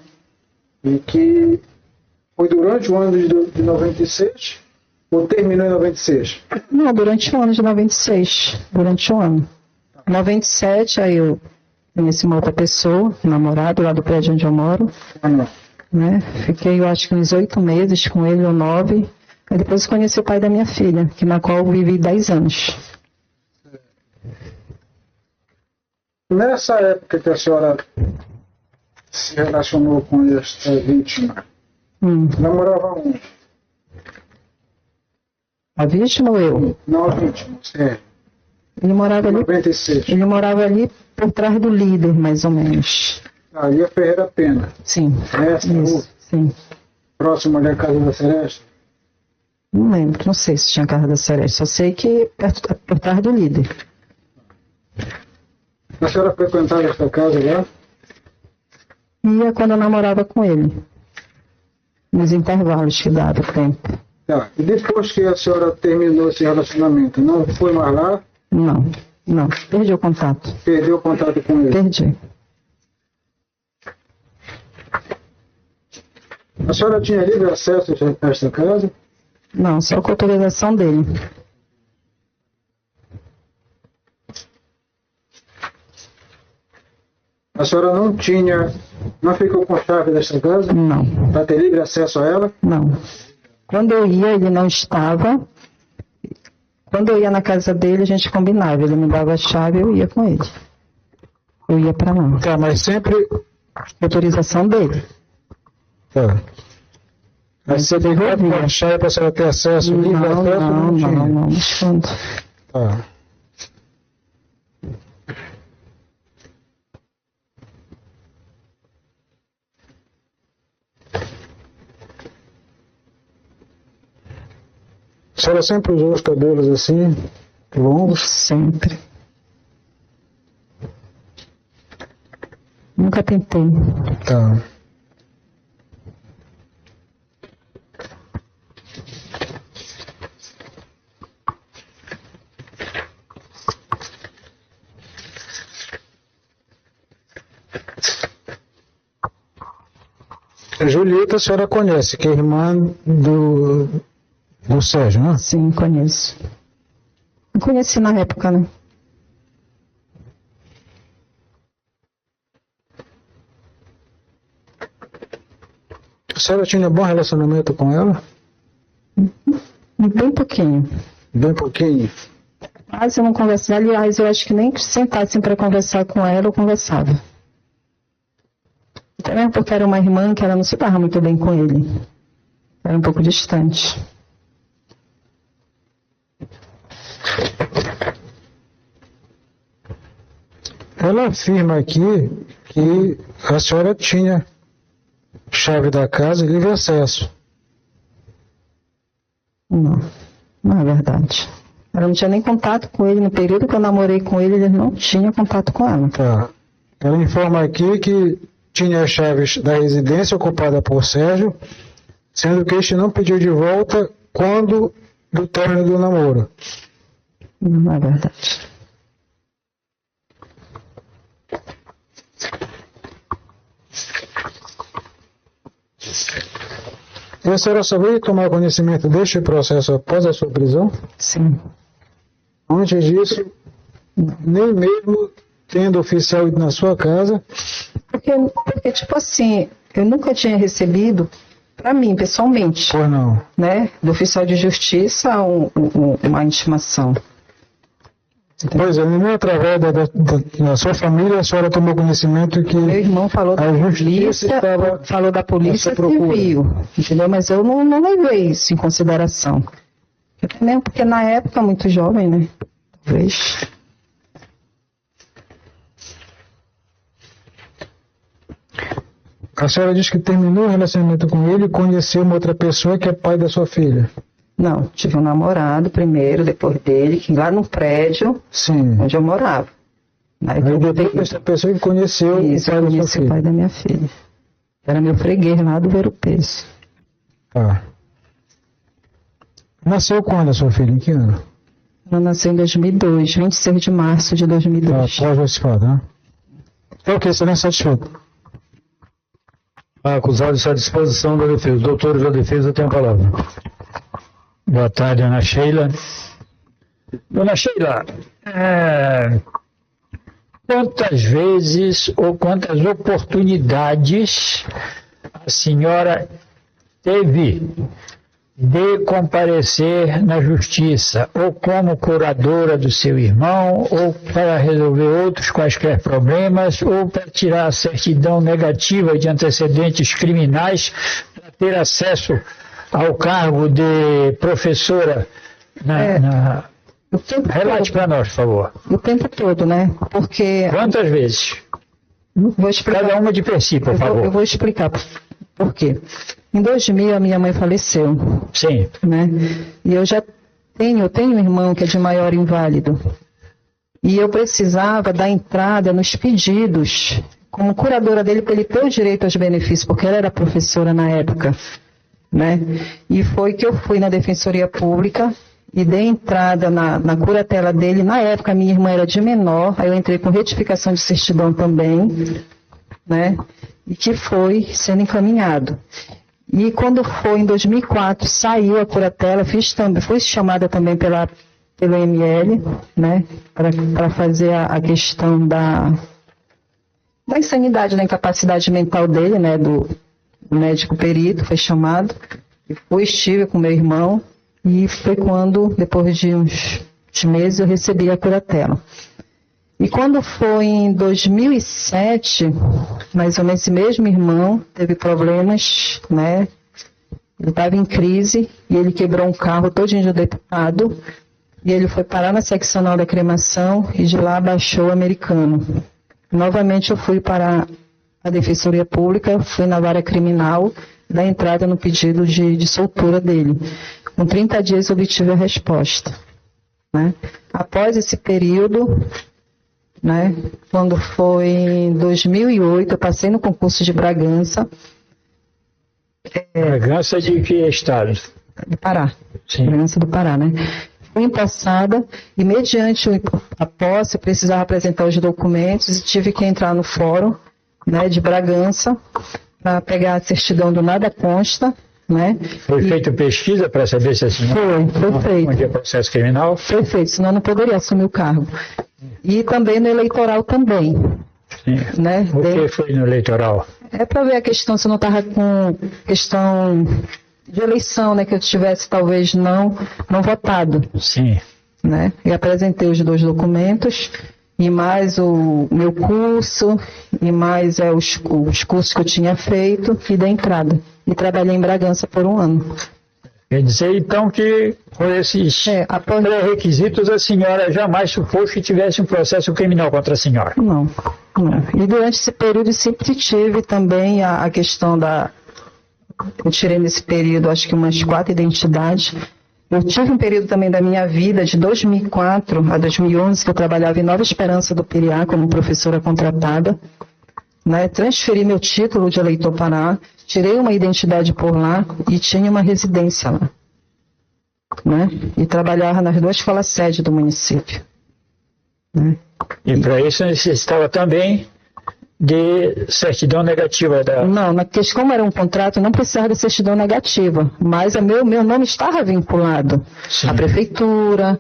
Speaker 5: E que foi durante o ano de 96 ou terminou em 96?
Speaker 3: Não, durante o ano de 96. Durante o ano. 97, aí eu conheci uma outra pessoa, um namorado lá do prédio onde eu moro,
Speaker 5: Não.
Speaker 3: né? Fiquei, eu acho que uns 8 meses com ele, ou 9. Aí depois conheci o pai da minha filha, que na qual eu vivi 10 anos.
Speaker 5: Nessa época que a senhora se relacionou com esta vítima, namorava onde?
Speaker 3: A vítima ou eu?
Speaker 5: Não a vítima, Sérgio.
Speaker 3: Ele morava ali,
Speaker 5: 96.
Speaker 3: ele morava ali por trás do líder, mais ou menos.
Speaker 5: Ali a Ferreira Pena.
Speaker 3: Sim.
Speaker 5: Essa rua,
Speaker 3: Isso, sim.
Speaker 5: próximo ali à Casa da Seresta.
Speaker 3: Não lembro, não sei se tinha casa da Seresta, só sei que por trás do líder.
Speaker 5: A senhora frequentava esta casa lá?
Speaker 3: Ia quando eu namorava com ele. Nos intervalos que dava o tempo.
Speaker 5: Tá. E depois que a senhora terminou esse relacionamento, não foi mais lá?
Speaker 3: Não. Perdi o contato.
Speaker 5: Perdeu o contato com ele?
Speaker 3: Perdi.
Speaker 5: A senhora tinha livre acesso a esta casa?
Speaker 3: Não, só com autorização dele.
Speaker 5: A senhora não ficou com chave desta casa?
Speaker 3: Não.
Speaker 5: Para ter livre acesso a ela?
Speaker 3: Não. Quando eu ia, ele não estava. Quando eu ia na casa dele, a gente combinava. Ele me dava a chave, eu ia com ele. Eu ia pra lá.
Speaker 5: Tá, mas sempre...
Speaker 3: Autorização dele.
Speaker 5: Tá. Mas você tem que a chave para a senhora ter acesso livre acesso?
Speaker 3: Não. Mas quando?
Speaker 5: Tá. A senhora sempre usou os cabelos assim, longos?
Speaker 3: Sempre. Nunca tentei.
Speaker 5: Tá. Julieta, a senhora conhece, que é irmã do Sérgio, né?
Speaker 3: Sim, conheço. Eu conheci na época, né?
Speaker 5: A senhora tinha bom relacionamento com ela?
Speaker 3: Bem pouquinho.
Speaker 5: Bem pouquinho.
Speaker 3: Mas eu não conversava. Aliás, eu acho que nem que sentassem para conversar com ela, eu conversava. Também porque era uma irmã que ela não se dava muito bem com ele. Era um pouco distante.
Speaker 5: Ela afirma aqui que a senhora tinha chave da casa e livre acesso.
Speaker 3: Não é verdade. Ela não tinha nem contato com ele. No período que eu namorei com ele, ele não tinha contato com ela.
Speaker 5: Tá. Ela informa aqui que tinha as chaves da residência ocupada por Sérgio, sendo que este não pediu de volta quando do término do namoro.
Speaker 3: Não é verdade.
Speaker 5: E a senhora sabia tomar conhecimento deste processo após a sua prisão?
Speaker 3: Sim.
Speaker 5: Antes disso, nem mesmo tendo oficial ido na sua casa?
Speaker 3: Porque, tipo assim, eu nunca tinha recebido, para mim, pessoalmente,
Speaker 5: Pois não.
Speaker 3: né, do oficial de justiça, uma intimação.
Speaker 5: Pois é, nem através da sua família a senhora tomou conhecimento que
Speaker 3: Meu irmão falou da
Speaker 5: a justiça
Speaker 3: polícia,
Speaker 5: estava
Speaker 3: falou da polícia
Speaker 5: à sua procura.
Speaker 3: civil, entendeu? Mas eu não levei isso em consideração. Mesmo porque na época, muito jovem, né? Talvez.
Speaker 5: A senhora diz que terminou o relacionamento com ele e conheceu uma outra pessoa que é pai da sua filha.
Speaker 3: Não, tive um namorado primeiro, depois dele, que lá no prédio
Speaker 5: Sim.
Speaker 3: onde eu morava. Aí
Speaker 5: Aí depois dessa pessoa que conheceu
Speaker 3: isso,
Speaker 5: o pai
Speaker 3: eu
Speaker 5: da sua
Speaker 3: conheci o
Speaker 5: filha.
Speaker 3: pai da minha filha. Era meu freguês lá do Ver o Peso.
Speaker 5: Tá. Nasceu quando a sua filha? Em que ano?
Speaker 3: Ela nasceu em 2002, 26 de março de
Speaker 5: Tá,
Speaker 3: 2002.
Speaker 5: pode participar, né? Então, ok, você não é satisfeito.
Speaker 4: Acusado está à disposição da defesa. Doutores da defesa tem a palavra.
Speaker 6: Boa tarde, Ana Sheila. Dona Sheila, quantas vezes ou quantas oportunidades a senhora teve de comparecer na justiça, ou como curadora do seu irmão, ou para resolver outros quaisquer problemas, ou para tirar a certidão negativa de antecedentes criminais, para ter acesso ao cargo de professora
Speaker 3: O tempo
Speaker 6: Relate para nós, por favor.
Speaker 3: O tempo todo, né? Porque...
Speaker 6: Quantas vezes?
Speaker 3: Vou explicar.
Speaker 6: Cada uma de per si, por favor.
Speaker 3: Eu vou explicar por quê. Em 2000, a minha mãe faleceu,
Speaker 6: Sim.
Speaker 3: né? E eu tenho um irmão que é de maior inválido. E eu precisava dar entrada nos pedidos, como curadora dele, para ele ter o direito aos benefícios, porque ela era professora na época, né? E foi que eu fui na Defensoria Pública e dei entrada na curatela dele. Na época, minha irmã era de menor, aí eu entrei com retificação de certidão também, né? E que foi sendo encaminhado. E quando foi em 2004, saiu a curatela, fui chamada também pelo ML, né, para fazer a questão da insanidade, da incapacidade mental dele, né, do médico perito, foi chamado. Estive com meu irmão, e foi quando, depois de uns meses, eu recebi a curatela. E quando foi em 2007, mais ou menos esse mesmo irmão teve problemas, né? Ele estava em crise e ele quebrou um carro todinho de deputado e ele foi parar na seccional da cremação e de lá baixou o americano. Novamente eu fui para a Defensoria Pública, fui na vara criminal, dar entrada no pedido de soltura dele. Com 30 dias eu obtive a resposta, né? Após esse período, né, quando foi em 2008, eu passei no concurso de Bragança.
Speaker 6: Bragança de que estado?
Speaker 3: Do Pará.
Speaker 6: Sim.
Speaker 3: Bragança do Pará, né? Fui empossada e, mediante a posse, eu precisava apresentar os documentos e tive que entrar no fórum, né, de Bragança para pegar a certidão do nada consta, né?
Speaker 6: Foi feita pesquisa para saber se a senhora
Speaker 3: Foi feito.
Speaker 6: onde é processo criminal?
Speaker 3: Foi feito, senão eu não poderia assumir o cargo. E também no eleitoral também.
Speaker 6: Sim.
Speaker 3: Né?
Speaker 6: O que foi no eleitoral?
Speaker 3: É para ver a questão, se eu não estava com questão de eleição, né? Que eu tivesse talvez não votado.
Speaker 6: Sim.
Speaker 3: Né? E apresentei os 2 documentos, e mais o meu curso, e mais os cursos que eu tinha feito, e dei entrada. E trabalhei em Bragança por 1 ano.
Speaker 6: Quer dizer, então, que por esses pré-requisitos a senhora jamais supôs que tivesse um processo criminal contra a senhora?
Speaker 3: Não. E durante esse período sempre tive também a questão eu tirei nesse período acho que umas 4 identidades. Eu tive um período também da minha vida, de 2004 a 2011, que eu trabalhava em Nova Esperança do Piriá como professora contratada, né? Transferi meu título de eleitor Pará, tirei uma identidade por lá e tinha uma residência lá, né? E trabalhava nas 2 escolas sede do município, né?
Speaker 6: E para isso necessitava também de certidão negativa da...
Speaker 3: Não, como era um contrato, não precisava de certidão negativa, mas meu nome estava vinculado à prefeitura,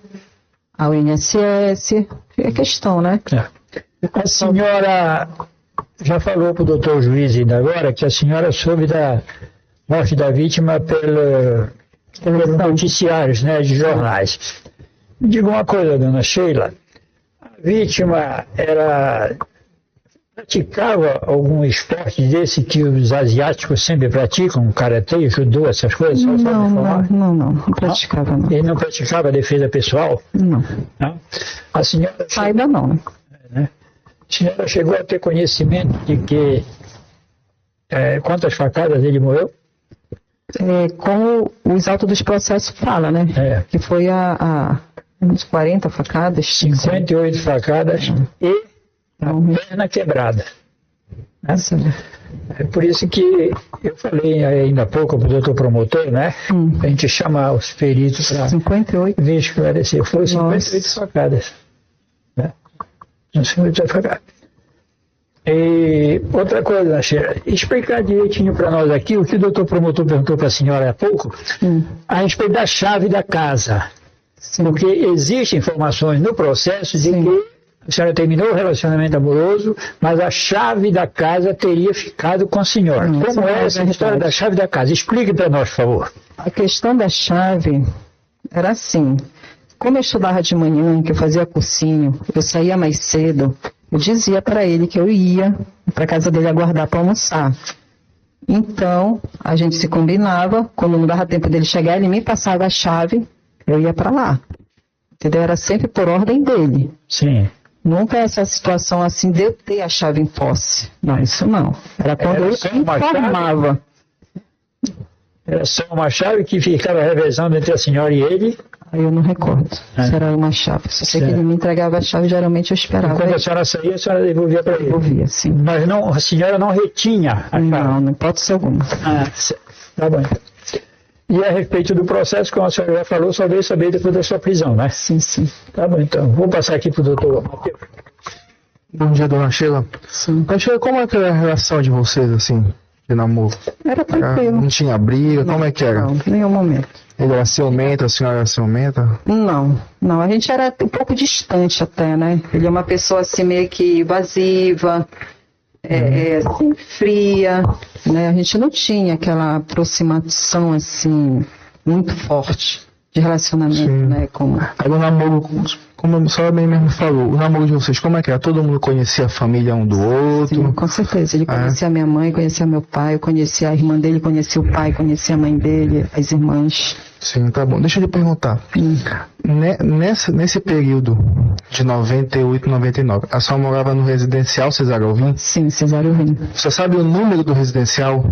Speaker 3: ao INSS, é questão, né?
Speaker 6: A senhora já falou para o doutor juiz ainda agora que a senhora soube da morte da vítima pelos noticiários, né, de jornais. Me diga uma coisa, dona Sheila, a vítima praticava algum esporte desse que os asiáticos sempre praticam, karatê, judô, essas coisas?
Speaker 3: Não praticava, não.
Speaker 6: Ele não praticava defesa pessoal?
Speaker 3: Não.
Speaker 6: A senhora...
Speaker 3: Ainda não, né?
Speaker 6: A senhora chegou a ter conhecimento de que quantas facadas ele morreu?
Speaker 3: Como os autos dos processos falam, né? Que foi uns 40 facadas.
Speaker 6: 58 facadas e a perna quebrada. Né? É por isso que eu falei ainda há pouco para o doutor promotor, né? A gente chamar os peritos para
Speaker 3: 58
Speaker 6: ver esclarecer. Foram 58 facadas. Né? 58 facadas. E outra coisa, Sheila, explicar direitinho para nós aqui o que o doutor promotor perguntou para a senhora há pouco, a respeito da chave da casa. Porque existem informações no processo de que A senhora terminou o relacionamento amoroso, mas a chave da casa teria ficado com a senhora.
Speaker 3: Isso
Speaker 6: Como
Speaker 3: não
Speaker 6: é
Speaker 3: é
Speaker 6: essa história
Speaker 3: verdade.
Speaker 6: da chave da casa? Explique para nós, por favor.
Speaker 3: A questão da chave era assim, como eu estudava de manhã, que eu fazia cursinho, eu saía mais cedo, eu dizia para ele que eu ia para casa dele aguardar para almoçar. Então, a gente se combinava, quando não dava tempo dele chegar, ele me passava a chave, eu ia para lá. Entendeu? Era sempre por ordem dele.
Speaker 6: Sim.
Speaker 3: Nunca essa situação assim de eu ter a chave em posse. Não, isso não. Era quando
Speaker 6: Era
Speaker 3: eu
Speaker 6: só uma chave?
Speaker 3: informava.
Speaker 6: Era só uma chave que ficava revezando entre a senhora e ele.
Speaker 3: Aí eu não recordo se era uma chave. Só sei que ele me entregava a chave, geralmente eu
Speaker 6: E
Speaker 3: esperava.
Speaker 6: quando a
Speaker 3: Ele
Speaker 6: senhora saía, a senhora devolvia para ele.
Speaker 3: ouvia, sim.
Speaker 6: Mas não, a senhora não retinha a chave.
Speaker 3: Não, não pode ser alguma.
Speaker 6: Tá bom. E a respeito do processo, como a senhora já falou, só veio saber depois da sua prisão, né?
Speaker 3: Sim, sim.
Speaker 6: Tá bom, então. Vou passar aqui pro doutor Matheus.
Speaker 7: Bom dia, dona Sheila.
Speaker 3: Sim.
Speaker 7: Dona Sheila, como é que era a relação de vocês, assim, de namoro?
Speaker 3: Era tranquilo.
Speaker 7: Não tinha briga? Como é que era?
Speaker 3: Não, nenhum momento.
Speaker 7: Ele era ciumento, a senhora era ciumenta?
Speaker 3: Não, a gente era um pouco distante até, né? Ele é uma pessoa assim meio que evasiva, assim, fria, né? A gente não tinha aquela aproximação assim muito forte de relacionamento,
Speaker 7: Sim.
Speaker 3: né? Como
Speaker 7: Aí o namoro, como a senhora bem mesmo falou, o namoro de vocês, como é que era? Todo mundo conhecia a família um do outro?
Speaker 3: Sim, com certeza. Ele conhecia a minha mãe, conhecia meu pai, eu conhecia a irmã dele, conhecia o pai, conhecia a mãe dele, as irmãs.
Speaker 7: Sim, tá bom. Deixa eu lhe perguntar. Nesse período de 98 e 99, a senhora morava no residencial Cesário Alvim?
Speaker 3: Sim, Cesário Rim.
Speaker 7: Você sabe o número do residencial?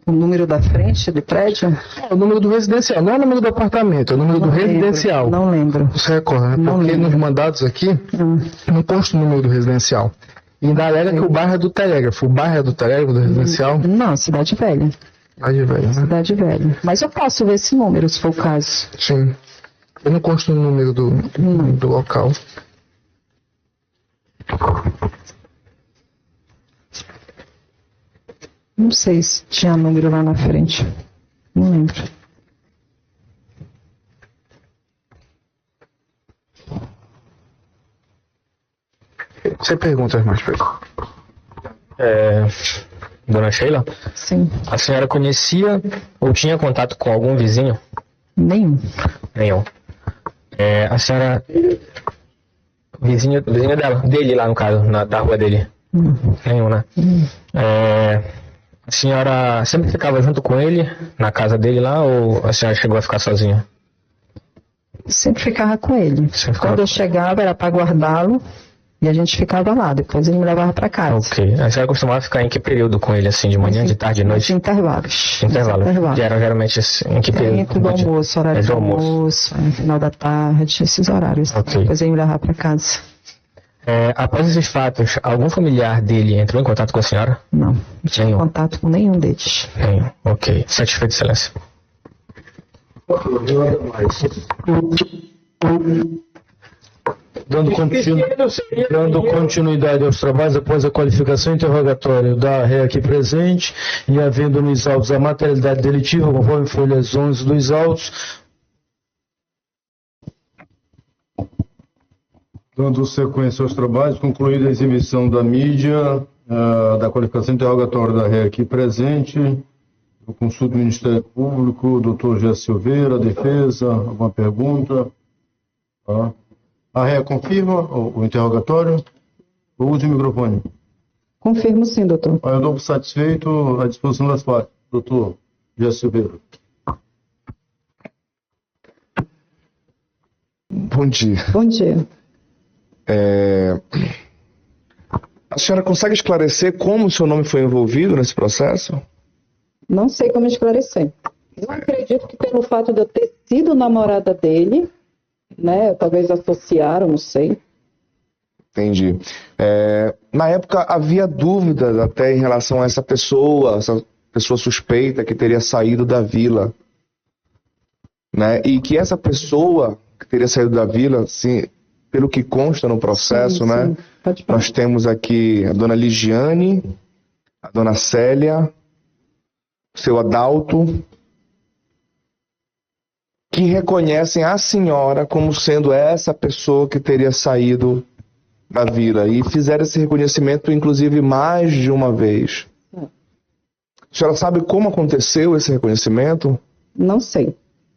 Speaker 3: O número da frente do prédio?
Speaker 7: O número do residencial, não é o número do apartamento, é o número do residencial.
Speaker 3: Não lembro.
Speaker 7: Você recorda, né?
Speaker 3: Não
Speaker 7: Porque
Speaker 3: lembro.
Speaker 7: nos mandados aqui, não consta o número do residencial. E ainda alega que o bairro é do telégrafo. O bairro é do telégrafo, do residencial?
Speaker 3: Não, Cidade Velha.
Speaker 7: Cidade Velha, né?
Speaker 3: Cidade Velha. Mas eu posso ver esse número, se for o caso.
Speaker 7: Sim. Eu não consta o número do local.
Speaker 3: Não sei se tinha número lá na frente. Não lembro.
Speaker 7: Você pergunta, irmã,
Speaker 8: Dona Sheila,
Speaker 3: Sim.
Speaker 8: a senhora conhecia ou tinha contato com algum vizinho?
Speaker 3: Nenhum.
Speaker 8: Nenhum. A senhora. Vizinho dele lá no caso, da rua dele? Nenhum, né? A senhora sempre ficava junto com ele, na casa dele lá, ou a senhora chegou a ficar sozinha?
Speaker 3: Sempre ficava com ele.
Speaker 8: Sempre ficava
Speaker 3: Quando eu chegava era para guardá-lo e a gente ficava lá. Depois ele me levava para casa.
Speaker 8: Ok. A senhora costumava ficar em que período com ele, assim, de manhã, de tarde, de
Speaker 3: Nos
Speaker 8: noite?
Speaker 3: intervalos.
Speaker 8: Intervalo.
Speaker 3: Nos intervalos.
Speaker 8: Que eram geralmente em que período?
Speaker 3: Dentro do almoço, horário
Speaker 8: Entre
Speaker 3: do
Speaker 8: o almoço.
Speaker 3: almoço, no final da tarde, esses horários.
Speaker 8: Ok.
Speaker 3: Depois ele me levava para casa.
Speaker 8: Após esses fatos, algum familiar dele entrou em contato com a senhora?
Speaker 3: Não tinha
Speaker 8: Nenhum.
Speaker 3: contato com nenhum deles.
Speaker 8: Nenhum. Ok. Satisfeito, excelência.
Speaker 4: Dando continuidade aos trabalhos após a qualificação e interrogatório da ré aqui presente e havendo nos autos a materialidade delitiva, conforme folhas 11 dos autos,
Speaker 1: Dando sequência aos trabalhos, concluída a exibição da mídia, da qualificação interrogatória da ré aqui presente, eu consulto o Ministério Público, doutor Gé Silveira, a defesa, alguma pergunta? Tá. A ré confirma o interrogatório? Use o microfone.
Speaker 3: Confirmo sim, doutor.
Speaker 1: Eu dou por satisfeito à disposição das partes. Doutor Gé Silveira.
Speaker 7: Bom dia.
Speaker 3: Bom dia.
Speaker 7: A senhora consegue esclarecer como o seu nome foi envolvido nesse processo?
Speaker 3: Não sei como esclarecer. Eu acredito que pelo fato de eu ter sido namorada dele, né? Talvez associaram, não sei.
Speaker 7: Entendi. Na época havia dúvidas até em relação a essa pessoa suspeita que teria saído da vila, né? E que essa pessoa que teria saído da vila, assim, pelo que consta no processo,
Speaker 3: Sim,
Speaker 7: né?
Speaker 3: sim. Pode falar.
Speaker 7: Nós temos aqui a dona Ligiane, a dona Célia, o seu Adalto, que reconhecem a senhora como sendo essa pessoa que teria saído da vila e fizeram esse reconhecimento, inclusive, mais de uma vez. A senhora sabe como aconteceu esse reconhecimento?
Speaker 3: Não sei.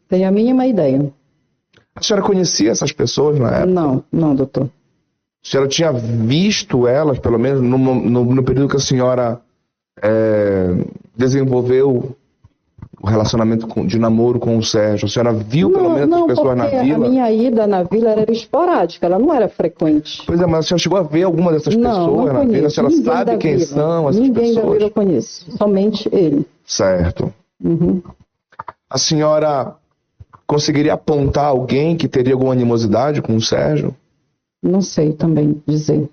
Speaker 3: Tenho a mínima ideia.
Speaker 7: A senhora conhecia essas pessoas na época?
Speaker 3: Não, não, doutor.
Speaker 7: A senhora tinha visto elas, pelo menos no período que a senhora desenvolveu o relacionamento de namoro com o Sérgio? A senhora viu pelo menos as pessoas na vila?
Speaker 3: A minha ida na vila era esporádica, ela não era frequente.
Speaker 7: Pois é, mas a senhora chegou a ver alguma dessas pessoas na vila? A senhora sabe quem são essas pessoas?
Speaker 3: Ninguém da vila eu conheço, somente ele.
Speaker 7: Certo.
Speaker 3: Uhum.
Speaker 7: A senhora conseguiria apontar alguém que teria alguma animosidade com o Sérgio?
Speaker 3: Não sei também dizer.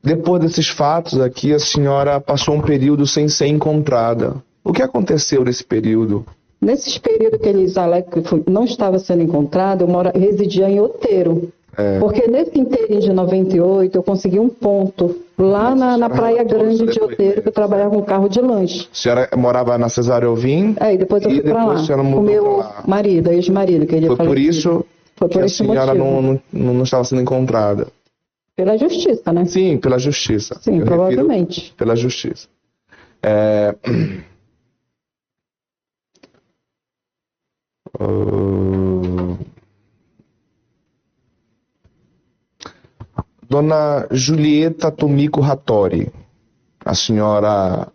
Speaker 7: Depois desses fatos aqui, a senhora passou um período sem ser encontrada. O que aconteceu nesse período?
Speaker 3: Nesses períodos que eles alegam que não estava sendo encontrado, eu residia em Outeiro. Porque nesse inteirinho de 98, eu consegui um ponto lá na Praia Grande de Outeiro, que eu trabalhava com carro de lanche.
Speaker 7: A senhora morava na Cesário Alvim?
Speaker 3: E depois eu fui para lá, com meu marido, ex-marido, que ele
Speaker 7: Foi por isso que a senhora não estava sendo encontrada?
Speaker 3: Pela justiça, né?
Speaker 7: Sim, pela justiça.
Speaker 3: Sim, provavelmente.
Speaker 7: Pela justiça. Dona Julieta Tomiko Hattori, a senhora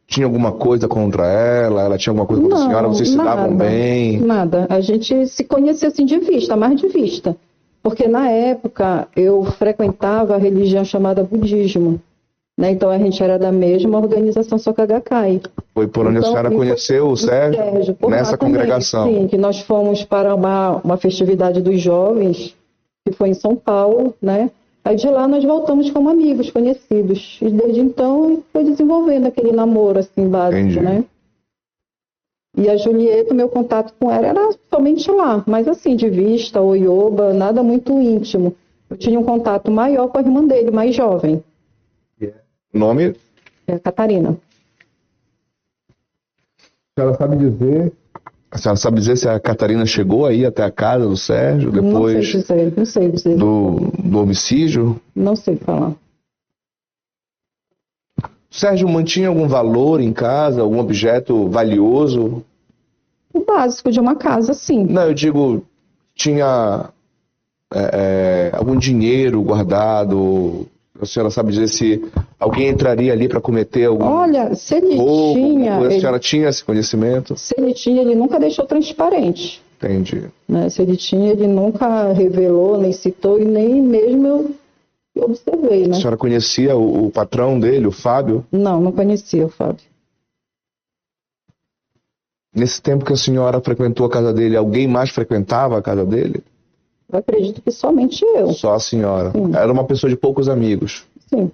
Speaker 7: tinha alguma coisa contra ela? Ela tinha alguma coisa contra a senhora? Vocês se davam bem?
Speaker 3: Nada. A gente se conhecia assim de vista, mais de vista. Porque na época eu frequentava a religião chamada budismo. Né? Então a gente era da mesma organização Soka Gakkai.
Speaker 7: Foi por onde a senhora conheceu o Sérgio? Nessa congregação?
Speaker 3: Sim, que nós fomos para uma festividade dos jovens, que foi em São Paulo, né? Aí de lá nós voltamos como amigos, conhecidos. E desde então foi desenvolvendo aquele namoro assim básico,
Speaker 7: Entendi.
Speaker 3: Né? E a Julieta, meu contato com ela era somente lá, mas assim, de vista, oioba, nada muito íntimo. Eu tinha um contato maior com a irmã dele, mais jovem.
Speaker 7: Nome?
Speaker 3: Catarina.
Speaker 7: A senhora sabe dizer se a Catarina chegou aí até a casa do Sérgio depois
Speaker 3: não sei dizer.
Speaker 7: do homicídio?
Speaker 3: Não sei falar.
Speaker 7: O Sérgio mantinha algum valor em casa, algum objeto valioso?
Speaker 3: O básico de uma casa, sim.
Speaker 7: Não, eu digo, tinha algum dinheiro guardado? A senhora sabe dizer se alguém entraria ali para cometer algum
Speaker 3: Olha, se ele
Speaker 7: roubo,
Speaker 3: tinha...
Speaker 7: a senhora tinha esse conhecimento?
Speaker 3: Se ele tinha, ele nunca deixou transparente.
Speaker 7: Entendi.
Speaker 3: Né? Se ele tinha, ele nunca revelou, nem citou, e nem mesmo eu observei, né?
Speaker 7: A senhora conhecia o patrão dele, o Fábio?
Speaker 3: Não conhecia o Fábio.
Speaker 7: Nesse tempo que a senhora frequentou a casa dele, alguém mais frequentava a casa dele?
Speaker 3: Eu acredito que somente eu.
Speaker 7: Só a senhora.
Speaker 3: Sim.
Speaker 7: Era uma pessoa de poucos amigos.
Speaker 3: Sim.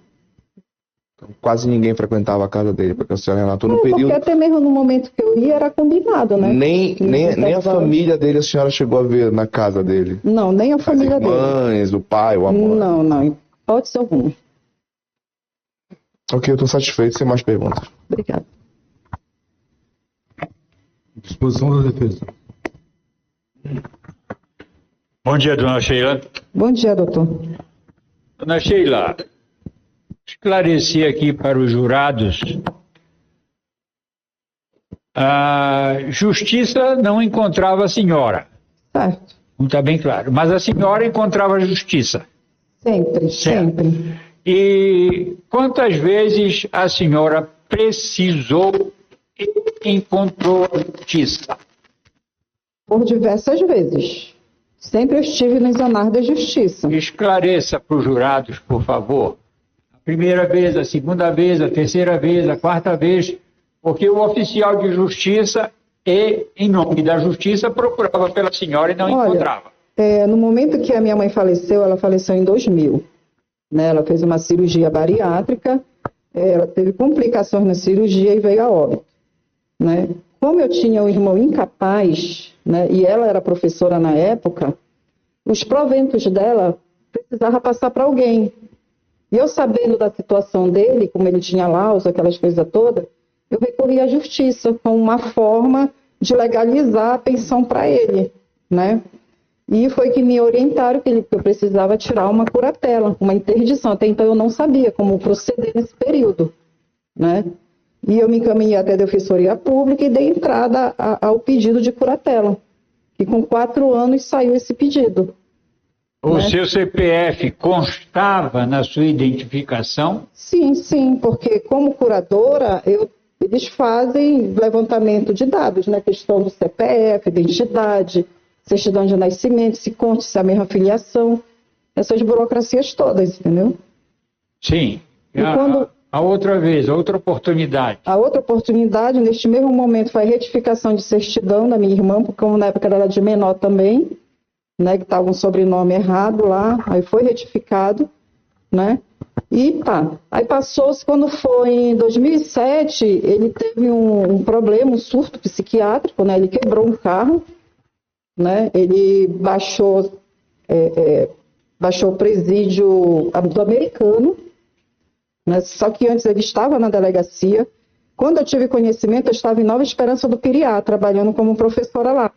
Speaker 7: Então, quase ninguém frequentava a casa dele, porque a senhora relatou no período...
Speaker 3: Porque até mesmo no momento que eu ia era combinado, né?
Speaker 7: Nem a família dele a senhora chegou a ver na casa dele?
Speaker 3: Não, nem a família dele.
Speaker 7: As irmãs, o pai, o amor?
Speaker 3: Não. Pode ser algum.
Speaker 7: Ok, eu estou satisfeito. Sem mais perguntas.
Speaker 3: Obrigada.
Speaker 1: Disposição da defesa.
Speaker 9: Bom dia, dona Sheila.
Speaker 3: Bom dia, doutor.
Speaker 9: Dona Sheila, esclareci aqui para os jurados. A justiça não encontrava a senhora.
Speaker 3: Certo.
Speaker 9: Não está bem claro. Mas a senhora encontrava a justiça.
Speaker 3: Sempre,
Speaker 9: Certo.
Speaker 3: sempre.
Speaker 9: E quantas vezes a senhora precisou e encontrou a justiça?
Speaker 3: Por diversas vezes. Sempre eu estive nos anais da justiça.
Speaker 9: Esclareça para os jurados, por favor. A primeira vez, a segunda vez, a terceira vez, a quarta vez, porque o oficial de justiça, em nome da justiça, procurava pela senhora e não encontrava.
Speaker 3: No momento que a minha mãe faleceu, ela faleceu em 2000. Né? Ela fez uma cirurgia bariátrica, ela teve complicações na cirurgia e veio a óbito. Né? Como eu tinha um irmão incapaz, né, e ela era professora na época, os proventos dela precisava passar para alguém. E eu, sabendo da situação dele, como ele tinha laudos, aquelas coisas todas, eu recorri à justiça como uma forma de legalizar a pensão para ele, né? E foi que me orientaram que eu precisava tirar uma curatela, uma interdição. Até então eu não sabia como proceder nesse período, né? E eu me encaminhei até a Defensoria Pública e dei entrada ao pedido de curatela. E com 4 anos saiu esse pedido.
Speaker 9: O
Speaker 3: né?
Speaker 9: seu CPF constava na sua identificação?
Speaker 3: Sim, porque como curadora, eles fazem levantamento de dados, né? Questão do CPF, identidade, certidão de nascimento, se conta se é a mesma filiação, essas burocracias todas, entendeu?
Speaker 9: Sim.
Speaker 3: E quando...
Speaker 9: A outra vez, a outra oportunidade.
Speaker 3: A outra oportunidade, neste mesmo momento, foi a retificação de certidão da minha irmã, porque como na época ela era de menor também, né, que estava um sobrenome errado lá, aí foi retificado, né, e pá. Aí passou-se, quando foi em 2007, ele teve um problema, um surto psiquiátrico, né, ele quebrou um carro, né, ele baixou o presídio do Americano, né, só que antes ele estava na delegacia. Quando eu tive conhecimento, eu estava em Nova Esperança do Piriá, trabalhando como professora lá.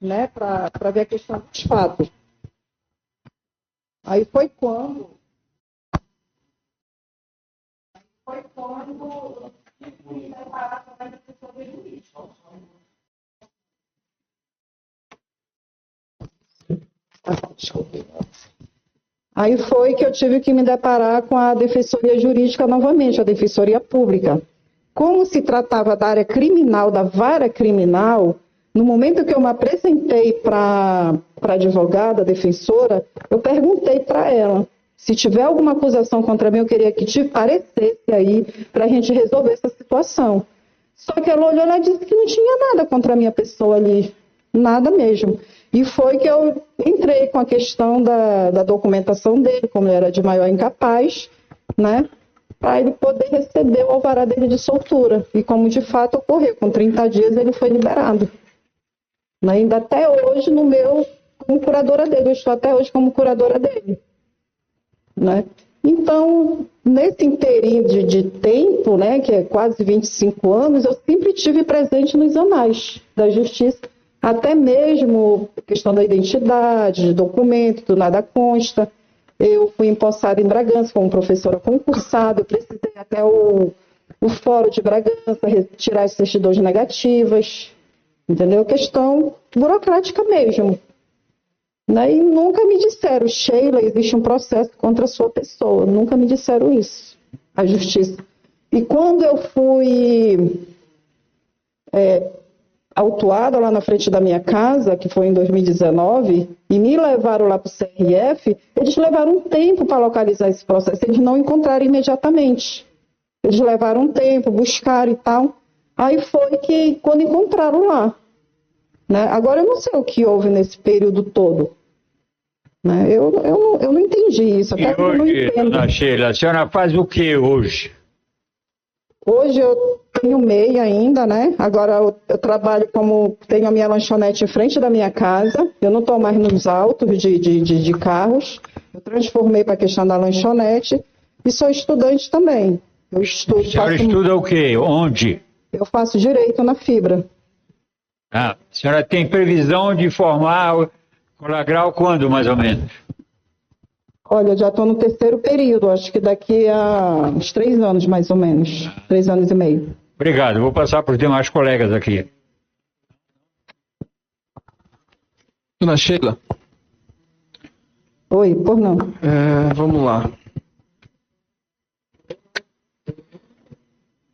Speaker 3: Né, para ver a questão dos fatos. Aí foi quando Aí foi que eu tive que me deparar com a Defensoria Jurídica novamente, a Defensoria Pública. Como se tratava da área criminal, da vara criminal, no momento que eu me apresentei para a advogada, defensora, eu perguntei para ela se tiver alguma acusação contra mim, eu queria que te parecesse aí para a gente resolver essa situação. Só que ela olhou e disse que não tinha nada contra a minha pessoa ali, nada mesmo. E foi que eu entrei com a questão da documentação dele, como ele era de maior incapaz, né, para ele poder receber o alvará dele de soltura. E como de fato ocorreu, com 30 dias ele foi liberado. Ainda até hoje, como curadora dele, eu estou até hoje como curadora dele. Né? Então, nesse inteirinho de tempo, né, que é quase 25 anos, eu sempre tive presente nos anais da Justiça, até mesmo a questão da identidade, de documento, do nada consta. Eu fui empossada em Bragança como professora concursada, eu precisei até o Fórum de Bragança retirar as certidões negativas. Entendeu? Questão burocrática mesmo. Né? E nunca me disseram, Sheila, existe um processo contra a sua pessoa. Nunca me disseram isso, a justiça. E quando eu fui autuada lá na frente da minha casa, que foi em 2019, e me levaram lá para o CRF, eles levaram um tempo para localizar esse processo. Eles não encontraram imediatamente. Eles levaram um tempo, buscaram e tal. Aí foi que, quando encontraram lá. Né? Agora, eu não sei o que houve nesse período todo. Né? Eu não entendi isso. Até
Speaker 9: E hoje,
Speaker 3: não entendo.
Speaker 9: dona Sheila, a senhora faz o que hoje?
Speaker 3: Hoje eu tenho MEI ainda, né? Agora eu trabalho tenho a minha lanchonete em frente da minha casa. Eu não estou mais nos autos de carros. Eu transformei para a questão da lanchonete. E sou estudante também. Eu estudo.
Speaker 9: A senhora estuda o quê? Onde?
Speaker 3: Eu faço direito na Fibra.
Speaker 9: A senhora tem previsão de formar o grau quando, mais ou menos?
Speaker 3: Olha, eu já estou no 3º período, acho que daqui a uns 3 anos, mais ou menos. 3 anos e meio.
Speaker 9: Obrigado, vou passar para os demais colegas aqui.
Speaker 10: Dona Sheila.
Speaker 3: Oi, por não.
Speaker 10: Vamos lá.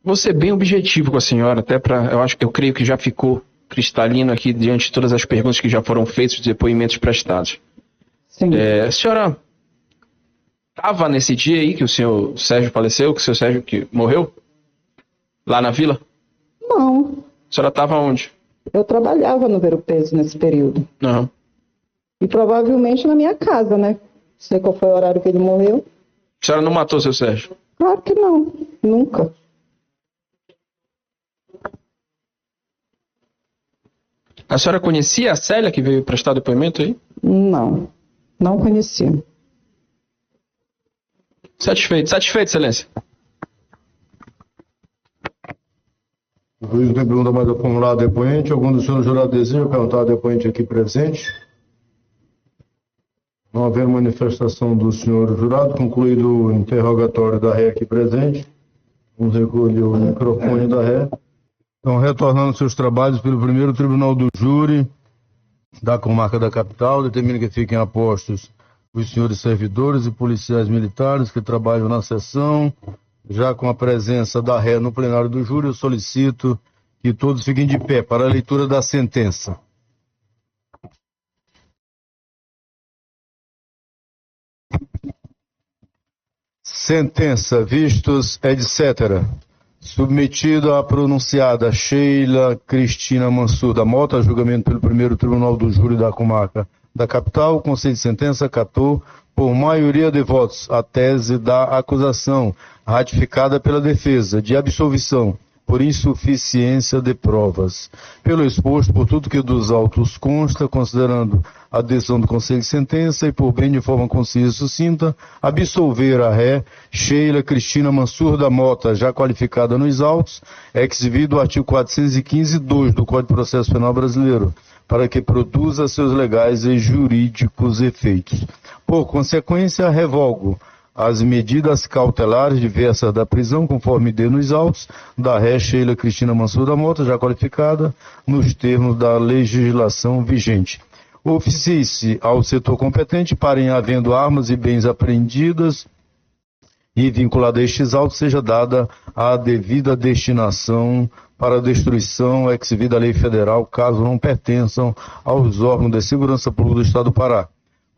Speaker 10: Vou ser bem objetivo com a senhora, até eu creio que já ficou cristalino aqui diante de todas as perguntas que já foram feitas, os depoimentos prestados.
Speaker 3: Sim.
Speaker 10: A senhora estava nesse dia aí que o senhor Sérgio faleceu, que o senhor Sérgio que morreu? Lá na vila?
Speaker 3: Não.
Speaker 10: A senhora estava onde?
Speaker 3: Eu trabalhava no Ver o Peso nesse período.
Speaker 10: Não.
Speaker 3: E provavelmente na minha casa, né? Não sei qual foi o horário que ele morreu.
Speaker 10: A senhora não matou seu Sérgio?
Speaker 3: Claro que não. Nunca.
Speaker 10: A senhora conhecia a Célia que veio prestar depoimento aí?
Speaker 3: Não. Não conhecia.
Speaker 10: Satisfeito, excelência.
Speaker 1: O juiz não tem pergunta mais a formular ao depoente. Algum dos senhores jurados deseja perguntar ao depoente aqui presente? Não havendo manifestação do senhor jurado, concluído o interrogatório da ré aqui presente, vamos recolher o microfone da ré. Então, retornando seus trabalhos pelo primeiro Tribunal do Júri da Comarca da Capital, determina que fiquem apostos os senhores servidores e policiais militares que trabalham na sessão. Já com a presença da ré no plenário do júri, eu solicito que todos fiquem de pé para a leitura da sentença. Sentença, vistos, etc. Submetido à pronunciada Sheila Cristina Mansur da Mota, a julgamento pelo primeiro Tribunal do Júri da Comarca da Capital, o Conselho de Sentença acatou por maioria de votos a tese da acusação, ratificada pela defesa, de absolvição por insuficiência de provas. Pelo exposto, por tudo que dos autos consta, considerando a decisão do Conselho de Sentença e por bem de forma concisa e sucinta, absolver a ré Sheila Cristina Mansur da Mota, já qualificada nos autos, ex-vido o artigo 415-2 do Código de Processo Penal Brasileiro, para que produza seus legais e jurídicos efeitos. Por consequência, revogo as medidas cautelares diversas da prisão, conforme dê nos autos, da ré Sheila Cristina Mansur da Mota, já qualificada, nos termos da legislação vigente. Oficie-se ao setor competente para, em havendo armas e bens apreendidas e vinculada a estes autos, seja dada a devida destinação para destruição ex-vida da lei federal, caso não pertençam aos órgãos de segurança pública do Estado do Pará.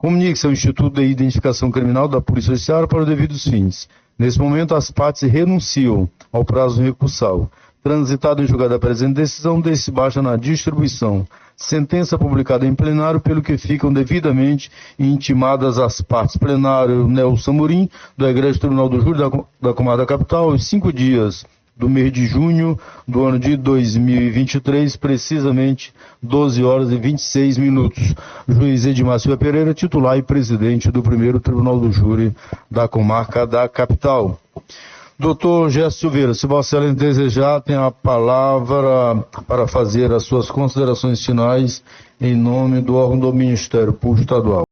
Speaker 1: Comunique-se ao Instituto de Identificação Criminal da Polícia Judiciária para os devidos fins. Nesse momento, as partes renunciam ao prazo recursal. Transitado em julgado a presente decisão, desse baixa na distribuição. Sentença publicada em plenário, pelo que ficam devidamente intimadas as partes. Plenário Nelson Amorim, do Egrégio Tribunal do Júri da Comarca da Capital, aos 5 dias do mês de junho do ano de 2023, precisamente 12 horas e 26 minutos. Juiz Edmar Silva Pereira, titular e presidente do primeiro Tribunal do Júri da Comarca da Capital. Doutor Gerson Silveira, se Vossa Excelência desejar, tem a palavra para fazer as suas considerações finais em nome do órgão do Ministério Público Estadual.